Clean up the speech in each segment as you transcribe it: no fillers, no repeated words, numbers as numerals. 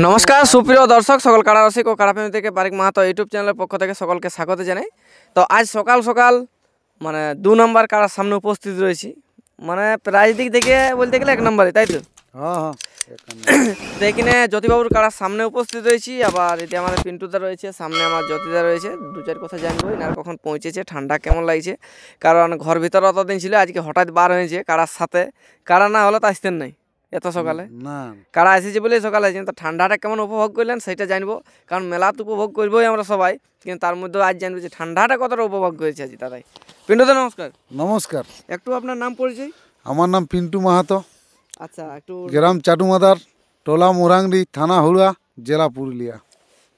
নমস্কার সুপ্রিয় দর্শক, সকল কাড়া রসিক ও কাড়াপ্রেমী থেকে বারিক মাহাতো ইউটিউব চ্যানেলের পক্ষ থেকে সকলকে স্বাগত জানাই। তো আজ সকাল সকাল মানে 2 নম্বর কাড়ার সামনে উপস্থিত রয়েছি, মানে প্রায় দিক থেকে বলতে গেলে 1 নম্বরে, তাই তো? হ্যাঁ তো এখানে জ্যোতিবাবুর কাড়ার সামনে উপস্থিত রয়েছি, আবার এটি আমাদের পিন্টুদা রয়েছে, সামনে আমার জ্যোতিদা রয়েছে। 2-4 কথা জানবো এনার কখন পৌঁছেছে, ঠান্ডা কেমন লাগছে, কারণ ঘর ভিতরে অতদিন ছিল, আজকে হঠাৎ বার হয়েছে কাড়ার সাথে। কাড়া না হলে তো আসতেন নাই এত সকালে, না কারা এসেছে বলে সকালে আছেন। তো ঠান্ডাটা কেমন উপভোগ করলেন সেটা জানবো, কারণ মেলা তো উপভোগ করবোই আমরা সবাই, কিন্তু তার মধ্যেও আজ জানবো যে ঠান্ডাটা কতটা উপভোগ করেছে আজ দাদাই। পিন্টুদা নমস্কার। নমস্কার, একটু আপনার নাম পরিচয়। আমার নাম পিন্টু মাহাতো, আচ্ছা, একটু গ্রাম চাটুমাদার, টোলা মোরাংড়ি, থানা হুড়া, জেলা পুরুলিয়া।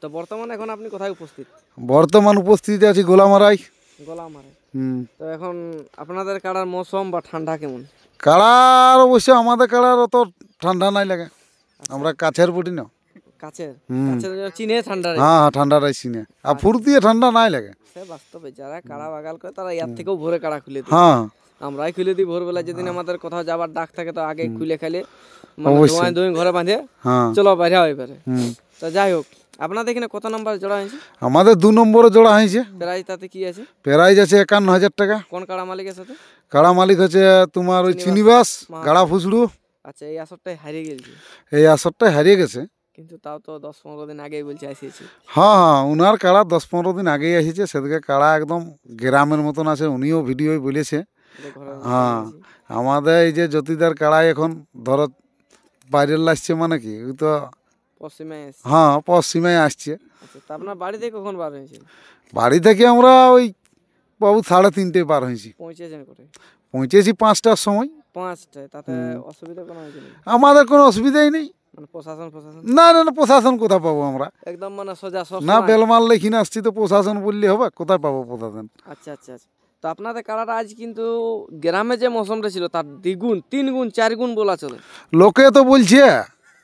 তো বর্তমানে এখন আপনি কোথায় উপস্থিত? বর্তমান উপস্থিতি আছি গোলামারাই। গলামারে। হুম, তো এখন আপনাদের কাড়ার মৌসুম বা ঠান্ডা কেমন? কাড়ার অবশ্য আমাদের কাড়ার অত ঠান্ডা নাই লাগে, আমরা কাছের বটি না। কাছের হুম। কাছের চিনে ঠান্ডা রে। হ্যাঁ ঠান্ডা রাইছি না, আর ফুর্তিয়ে ঠান্ডা নাই লাগে। সে বাস্তবে যারা কাড়া বাগাল করে তারা ইয়ার থেকেও ভোরে কাড়া খুলে দেয়। হ্যাঁ আমরাই খুলে দিই ভোরবেলা, যেদিন আমাদের কোথাও যাবার ডাক থাকে তো আগে খুলে খেলে অবশ্যই। ধোঁয়ায় দুই ঘরে বাঁধে হ্যাঁ চলো বাইরে হয়ে পারে। হুম, তো যাই হোক, আপনাদের এখানে কত নাম্বার জোড়া হয়েছে? আমাদের 2 নম্বরে জোড়া হয়েছে, প্রাইস তাতে কি আছে? প্রাইজ আছে 51,000 টাকা। কোন কাড়া মালিকের সাথে? কাড়া মালিক হচ্ছে তোমার ওই চিনিবাস গাড়া ফুসড়ু। আচ্ছা, এই আসরটাই হারিয়ে গেছে, এই আসরটাই হারিয়ে গেছে, কিন্তু তাও তো 10-15 দিন আগেই বলছে আসিয়েছে। হ্যাঁ হ্যাঁ, উনার কাড়া 10-15 দিন আগেই এসেছে, সেদিকে কাড়া একদম গ্রামের মতন আছে, উনিও ভিডিওই বলেছে। হ্যাঁ, আমাদের এই যে জ্যোতিদার কাড়াই এখন ধরো বাইরের আসছে, মানে কি ওই তো পশ্চিমায় এসছে। হ্যাঁ পশ্চিমায় আসছে। আচ্ছা, তা আপনার বাড়ি থেকে কখন বার হয়েছে? বাড়ি থেকে আমরা ওই বাবু 3:30 পার হয়েছি, পৌঁছেছেন করে? পৌঁছেছি 5টার সময়। 5টায়, তাতে অসুবিধা কোনো হয়েছে না? আমাদের কোনো অসুবিধাই নেই। মানে প্রশাসন প্রশাসন না না না, প্রশাসন কোথায় পাবো আমরা? একদম মানে সোজা সব না সময়? বেলমাল লেখিনে আসছি তো প্রশাসন বললে হবে? কোথায় পাবো প্রশাসন? আচ্ছা আচ্ছা আচ্ছা। তো আপনাদের কাড়াটা আজ কিন্তু গ্রামে যে মৌসুমটা ছিল তার দ্বিগুণ 3 গুণ 4 গুণ বলা চলে। লোকে তো বলছে,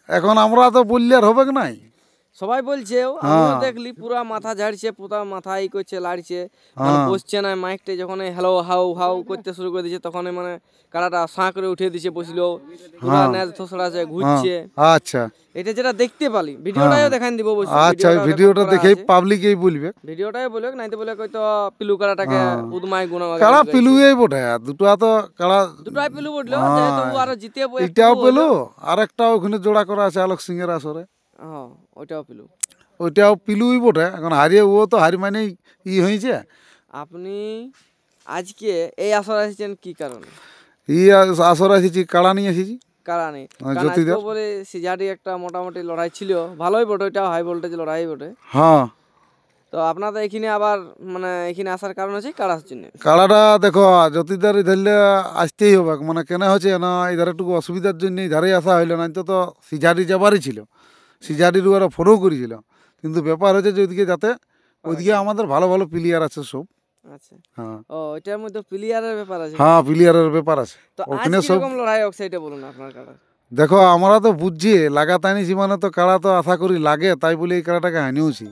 এখন আমরা তো বললে আর হবে নাই। সবাই বলছে, আমিও দেখলি পুরা মাথা ঝাড়ছে, পুরা মাথা ই করছে, লাড়ছে, মানে বসছে না। মাইকটা যখন হ্যালো হাউ হাউ করতে শুরু করে দিয়েছে, তখন মানে কাড়াটা সাঁ করে উঠে দিয়েছে, বসলো পুরা নেজ ধসড়াছে, ঘুরছে। আচ্ছা এটা যেটা দেখতে পালি, ভিডিওটাও দেখান দিব অবশ্যই। আচ্ছা, ভিডিওটা দেখেই পাবলিকই বলবে, ভিডিওটাই বলবে, নাইতে বলে হয়তো পিলু কাড়াটাকে উদমাই গুণ কাড়া পিলুই বটে, দুটো তো কাড়া, দুটাই পিলু বললো, যেহেতু আরো জিতে এটাও পেলো, আর একটা ওখানে জোড়া করা আছে আলোক সিং এর আসরে, হ্যাঁ ওইটাও পিলু। ওইটাও পিলুই বটে। এখন হারিয়ে ও তো হারি মানে ই হয়েছে। আপনি আজকে এই আসর আসছেন কি কারণে? ই আসর এসেছি, কাড়া নিয়ে এসেছি। কারণে কারণ আজকেও বলে সিজারি একটা মোটামুটি লড়াই ছিল, ভালোই বটে, ওইটাও হাই ভোল্টেজ লড়াই বটে। হ্যাঁ, তো আপনাদের এখানে আবার মানে এখানে আসার কারণ হচ্ছে কাড়ার জন্য। কাড়াটা দেখো জ্যোতিদার ধরলে আসতেই হবে, মানে কেন হচ্ছে না এধারে একটু অসুবিধার জন্য ধারে আসা হইলো না, তো সিজারি যাবারই ছিল, সিজারির ওরা ফোনও করেছিল, কিন্তু ব্যাপার হচ্ছে যে ওইদিকে যাতে ওইদিকে আমাদের ভালো ভালো প্লেয়ার আছে সব। আচ্ছা, হ্যাঁ ও এটার মধ্যে প্লেয়ারের ব্যাপার আছে। হ্যাঁ, প্লেয়ারের ব্যাপার আছে তো আজ ওখানে কি সব। রকম লড়াই হোক সেটা বলুন আপনার কাড়া। দেখো আমরা তো বুঝছি লাগাতানিছি, মানে তো কাড়া তো আশা করি লাগে, তাই বলে এই কাড়াটাকে হানিয়েছি।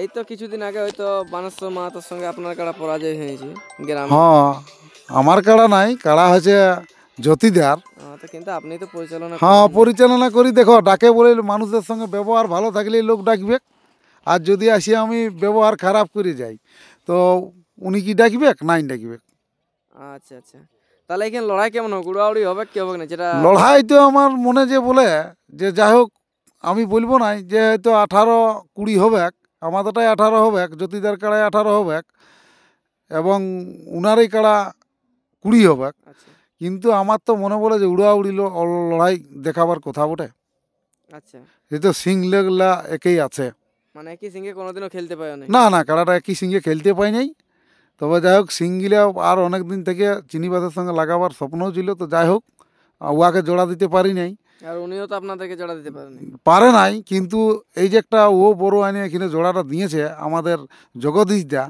এই তো কিছুদিন আগে হয়তো বানেশ্বর মাহাতোর সঙ্গে আপনার কাড়া পরাজয় হয়েছে গ্রামে। হ্যাঁ, আমার কাড়া নাই, কাড়া হচ্ছে জ্যোতিদার। তো কিন্তু আপনি তো পরিচালনা হ্যাঁ করেন। পরিচালনা করি। দেখো ডাকে বলে মানুষের সঙ্গে ব্যবহার ভালো থাকলেই লোক ডাকবে, আর যদি আসি আমি ব্যবহার খারাপ করে যাই তো উনি কি ডাকবে? নাই ডাকবে। আচ্ছা আচ্ছা, তাহলে এখানে লড়াই কেমন হবে? গুড়াউড়ি হবে কি হবে না যেটা? লড়াই তো আমার মনে যে বলে যে যাই হোক, আমি বলবো নাই যে হয়তো 18-20 হবে, আমাদেরটাই 18 হবে, জ্যোতিদার কাড়ায় 18 হবে এবং উনারই কাড়া 20 হবে। আচ্ছা কিন্তু আমার তো মনে বলে যে উড়াউড়ি লড়াই দেখাবার কথা বটে। আচ্ছা, এই তো সিং লেগলা একই আছে, মানে একই সঙ্গে কোনোদিনও খেলতে পারো না? না না, কাড়াটা একই সিঙ্গে খেলতে পাই নাই। তবে যাই হোক সিঙ্গিলে আর অনেক দিন থেকে চিনিবাসের সঙ্গে লাগাবার স্বপ্নও ছিল, তো যাই হোক উহাকে জোড়া দিতে পারি নাই। আর উনিও তো আপনাদেরকে জোড়া দিতে পারেন। পারে নাই, কিন্তু এই যে একটা ও বড় আইনে এখানে জোড়াটা দিয়েছে আমাদের জগদীশ দা,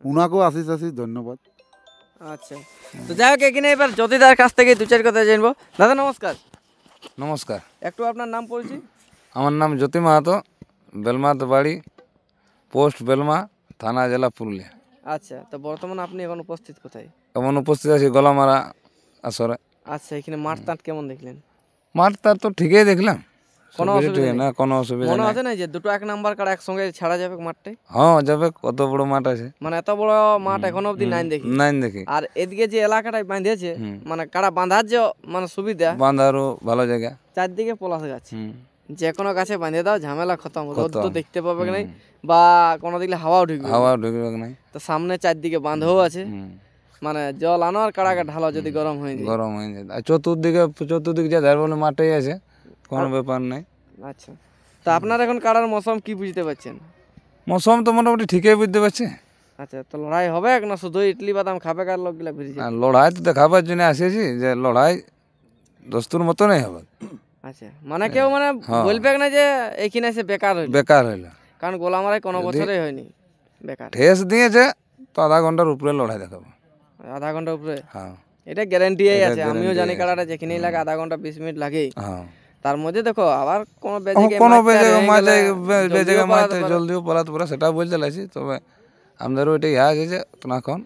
উনাকেও আশিস আশিস ধন্যবাদ। আচ্ছা, তো যাই হোক এখানে এবার জ্যোতিদার কাছ থেকে 2-4 কথা জানবো। দাদা নমস্কার। নমস্কার, একটু আপনার নাম পরিচয়। আমার নাম জ্যোতি মাহাতো, বেলমাতে বাড়ি, পোস্ট বেলমা, থানা জেলা পুরুলিয়া। আচ্ছা, তো বর্তমানে আপনি এখন উপস্থিত কোথায়? এমন উপস্থিত আছি গলামারা আসরে। আচ্ছা, এখানে মাঠ টাট কেমন দেখলেন? মাঠ তার তো ঠিকই দেখলাম, কোনো সবকিছু অসুবিধা ঠিক, নেই? না কোনো অসুবিধা মনে নেই। হচ্ছে না যে দুটো 1 নাম্বার কাড়া একসঙ্গে ছাড়া যাবে মাঠটাই? হ্যাঁ যাবে, কত বড় মাঠ আছে। মানে এত বড় মাঠ এখনো অবধি নাই দেখি। নাই দেখি। আর এদিকে যে এলাকাটায় বাঁধেছে, হুম। মানে কাড়া বাঁধার যে মানে সুবিধা, বাঁধারও ভালো জায়গা। চারদিকে পলাশ গাছ, হুম। যে কোনো গাছে বাঁধে দাও, ঝামেলা খতম। রোদ তো খতম। দেখতে পাবে না, বা কোনো দিকে হাওয়াও ঢুকবে না। হাওয়া ঢুকবে নাই। তো সামনে চারদিকে বাঁধও আছে, হুম। মানে জল আনো আর কাড়াকে ঢালো যদি গরম হয়ে যায়। গরম হয়ে যায়। আর চতুর্দিকে যা ধার বলে মাঠেই আছে, কোনো ব্যাপার নাই। আচ্ছা, তা আপনার এখন কাড়ার মৌসুম কি বুঝতে পারছেন? মৌসুম তো মোটামুটি ঠিকই বুঝতে পারছে। আচ্ছা, তো লড়াই হবে না শুধু ইডলি বাদাম খাবে কার লোকগুলা ঘুরে যায়? আর লড়াই তো দেখাবার জন্য আসিয়েছি, যে লড়াই দস্তুর মতনই হবে। আচ্ছা, মানে কেউ মানে বলবে না যে এইখানে এসে বেকার হইল, বেকার হইলো। কারণ গোলামারাই কোনো বছরই হয়নি বেকার। ঠেস দিয়েছে তো আধা ঘন্টার উপরে লড়াই দেখাবো। আধা ঘন্টা উপরে হ্যাঁ এটা গ্যারান্টি এটা আছে। আমিও guarantee জানি আছে। কাড়াটা যেখানেই লাগে আধা ঘন্টা 20 মিনিট লাগেই। হ্যাঁ। তার মধ্যে দেখো আবার কোনো বেজে কোনো বেজে মাঝে জলদিও পলাতে পারে, সেটা বলতে লাগছি। তবে আমাদেরও এটা ইয়া আছে যে তখন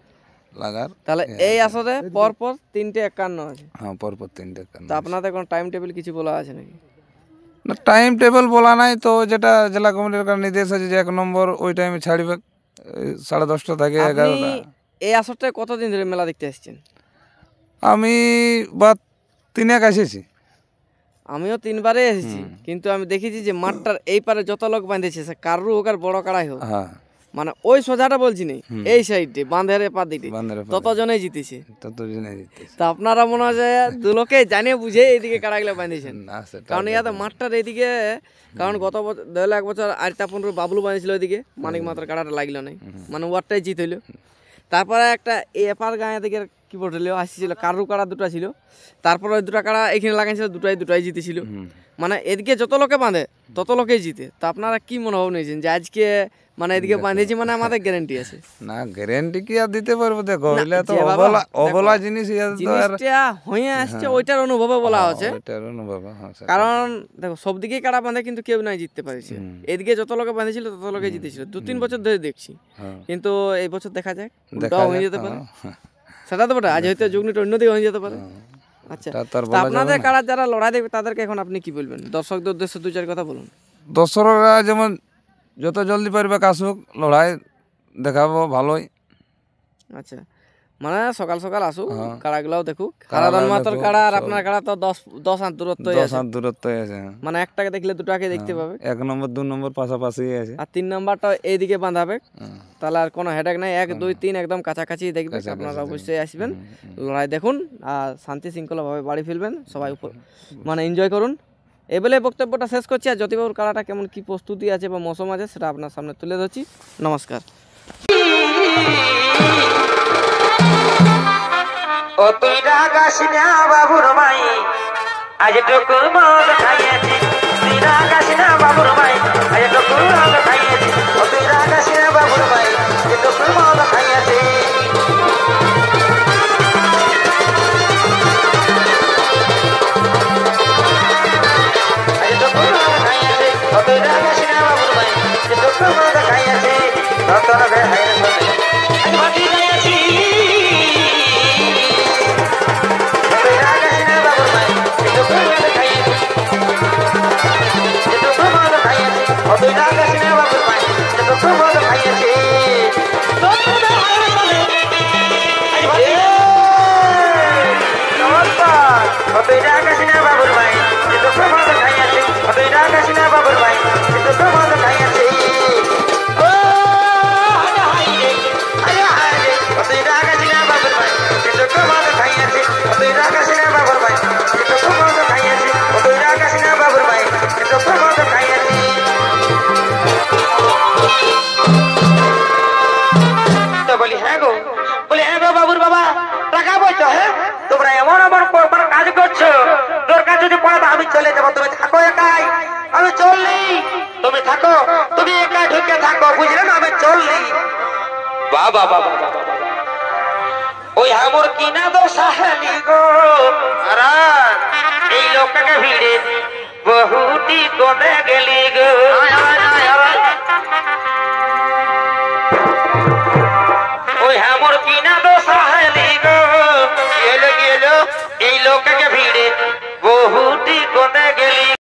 লাগার। তাহলে এই আসরে পরপর 3:51 আছে। হ্যাঁ পরপর 3টে তো আপনাদের কোনো টাইম টেবিল কিছু বলা আছে নাকি? না, টাইম টেবিল বলা নাই তো, যেটা জেলা কমিটির কাছে নির্দেশ আছে যে 1 নম্বর ওই টাইমে ছাড়বে, 10:30 থেকে আপনি 11টা। এই আসরটায় কতদিন ধরে মেলা দেখতে আসছেন? আমি বা 3 এসেছি। আমিও 3বারে এসেছি, কিন্তু আমি দেখেছি যে মাঠটার এই পারে যত লোক বাঁধেছে, সে কারু হোক আর বড় কাড়াই হোক, হ্যাঁ মানে ওই সোজাটা বলছি না, এই সাইডে বাঁধের এপার দিকে বান্দারে ততজনেই জিতেছে। তত জেনে দিতে। তা আপনারা মনে হয় যে দু লোকে জানিয়ে বুঝে এইদিকে কাড়াগুলো বাঁধেছেন, না সেটা কারণ ইয়াতে মাঠটার এইদিকে, কারণ গত বছর 1 বছর 8টা 15 বাবলু বাঁধেছিল ওইদিকে, মানিক মাত্র কাড়াটা লাগলো নাই, মানে ওয়ারটাই জিত হইলো। তারপরে একটা এপার গাঁয়ে দিকে কি বলছিল আসছিল, কারু কাড়া 2টা ছিল, তারপরে ওই 2টা কাড়া এখানে লাগাইছিল, দুটাই জিতেছিল। মানে এদিকে যত লোকে বাঁধে তত লোকেই জিতে। তো আপনারা কি মনোভাব নিয়েছেন যে আজকে মানে এদিকে বাঁধেছি মানে আমাদের গ্যারান্টি আছে? না গ্যারেন্টি কি আর দিতে পারবো? দেখো না, এগুলা তো যে বাবা, অবলা জিনিস, ইয়া তো আর জিনিসটা হয়ে আসছে ওইটার অনুভবে বলা হচ্ছে। ওইটার অনুভব। হ্যাঁ সেটা। কারণ দেখো সব দিকেই কাড়া বাঁধে কিন্তু কেউ নাই জিততে পারছে। এদিকে যত লোকে বাঁধেছিল তত লোকে জিতেছিল, 2-3 বছর ধরে দেখছি। হ্যাঁ। কিন্তু এই বছর দেখা যাক, দেখা উল্টাও হয়ে যাক, যেতে পারে। হ্যাঁ। সেটা তো বটে, আজ হয়তো যুগনিটা অন্যদিকে হয়ে যেতে পারে। আচ্ছা, তা তো আর তা বলা যাবে আপনাদের না। কাড়া যারা লড়াই দেবে তাদেরকে এখন আপনি কি বলবেন? দর্শকদের উদ্দেশ্যে 2-4 কথা বলুন। দর্শকরা যেমন যত জলদি পারবে আসুক, লড়াই দেখাবো ভালোই। আচ্ছা, মানে সকাল সকাল আসুক, হ্যাঁ। কাড়াগুলাও দেখুক। হারাধন মাহাতোর কাড়া আর আপনার কাড়া তো 10 হাত দূরত্বই 10 আছে, হাত দূরত্ব আছে। মানে একটাকে দেখলে দুটাকে দেখতে পাবে। 1 নম্বর 2 নম্বর পাশাপাশি আছে। আর 3 নাম্বারটা এইদিকে বাঁধাবে, হ্যাঁ। তাহলে আর কোনো হেডেক নাই। 1 2 3 একদম কাছাকাছি দেখবে। আপনারা অবশ্যই আসবেন, লড়াই দেখুন আর শান্তি শৃঙ্খলাভাবে বাড়ি ফিরবেন। সবাই উপর মানে এনজয় করুন। এই বলে বক্তব্যটা শেষ করছি। আর জ্যোতিবাবুর কাড়াটা কেমন কি প্রস্তুতি আছে বা মৌসুম আছে সেটা আপনার সামনে তুলে ধরছি। নমস্কার। ও তুই রাগাস না বাবুর মাই, আজ টুকু মদ খাইয়েছি। তুই রাগাস না বাবুর মাই, আজ টুকু মদ খাইয়েছি। ও তুই রাগাস না বাবুর মাই, আজ টুকু মদ খাইয়েছি। আজ টুকু মদ খাইয়েছি। ও তুই রাগাস না বাবুর মাই, আজ টুকু মদ খাইয়েছি। রতন বে হাইরে বলে আজ বাটি গাইয়েছি। বলি হ্যাঁ গো, বলি হ্যাঁ গো বাবুর বাবা, টাকা বলছো? হ্যাঁ, তোমরা এমন এমন কাজ করছো, দরকার যদি পড়ে তো আমি চলে যাবো, তুমি থাকো একাই। আমি চললি, তুমি থাকো, তুমি একাই ঢুকে থাকো, বুঝলে না? আমি চললি। বাবা বাবা, ওই আমার কিনা দোষা হেলি গো, এই লোকটাকে ভিড়ে বহুটি কমে গেলি গো।